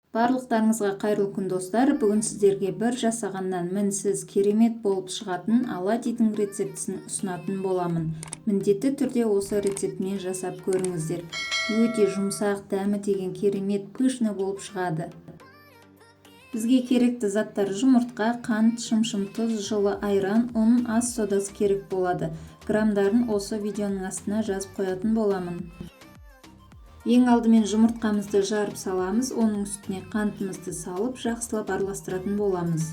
Барлықтарыңызға қайырлы күн достар. Бүгін сіздерге бір жасағаннан мінсіз керемет болып шығатын оладьидің рецептісін ұсынатын боламын. Міндетті түрде осы рецептімен жасап көріңіздер. Өте жұмсақ, дәмі деген керемет, пышны болып шығады. Бізге керекті заттар: жұмыртқа, қант, шымшым тұз, жылы айран, ұн, ас содасы керек болады. Грамдарын осы видеоның астына жазып қоятын боламын. Ең алдымен жұмыртқамызды жарып саламыз, оның үстіне қантымызды салып, жақсылап араластыратын боламыз.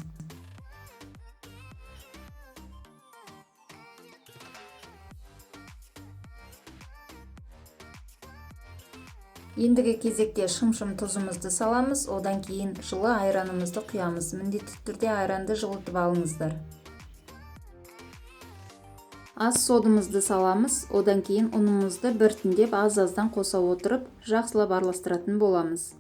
Ендігі кезекте шымшым тұзымызды саламыз, одан кейін жылы айранымызды құямыз. Міндетті түрде айранды жылытып алыңыздар. Ас содамызды саламыз, одан кейін ұнымызды біртіндеп аз-аздан қоса отырып, жақсылап араластыратын боламыз.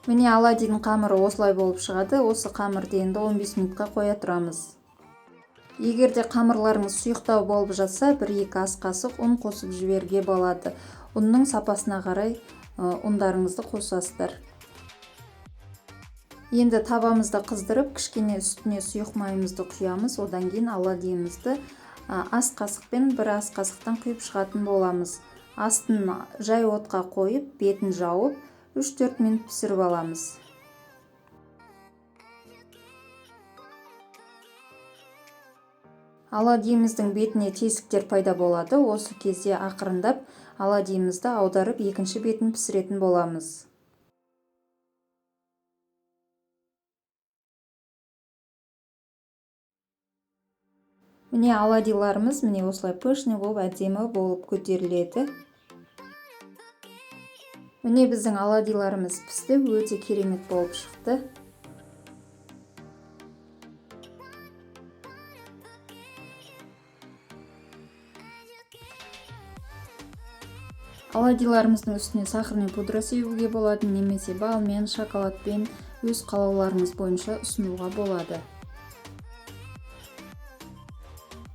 Міне оладьидің қамыры осылай болып шығады. Осы қамырды енді 15 минутқа қоя тұрамыз. Егерде қамырларыңыз сұйықтау болып жатса, 1-2 ас қасық ұн қосып жіберуге болады. Ұнның сапасына қарай ұндарыңызды қосасыздар. Енді табамызды қыздырып, кішкене үстіне сұйық майымызды құямыз. Одан кейін оладьиімізді ас қасықпен 1 ас қасықтан құйып шығатын боламыз. Астын жай отқа қойып, бетін жауып, 3-4 минут пісіріп аламыз. Оладьиіміздің бетіне тесіктер пайда болады. Осы кезде ақырындап оладьиімізді аударып, екінші бетін пісіретін боламыз. Міне оладьиларымыз осылай пышный болып, әдемі болып көтеріледі. Міне біздің оладьиларымыз пісті, өте керемет болып шықты. Оладьиларымыздың үстіне сахарный пудра себуге болады, немесе балмен, шоколадпен өз қалауларыңыз бойынша ұсынуға болады.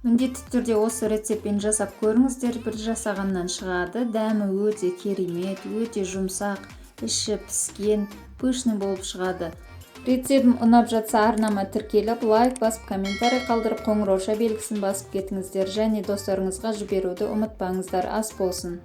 Міндетті түрде осы рецептпен жасап көріңіздер, бір жасағаннан шығады. Дәмі өте керемет, өте жұмсақ, іші піскен, пышный болып шығады. Рецептім ұнап жатса, арнама тіркеліп, лайк басып, комментарий қалдырып, қоңырауша белгісін басып кетіңіздер. Және достарыңызға жіберуді ұмытпаңыздар. Ас болсын!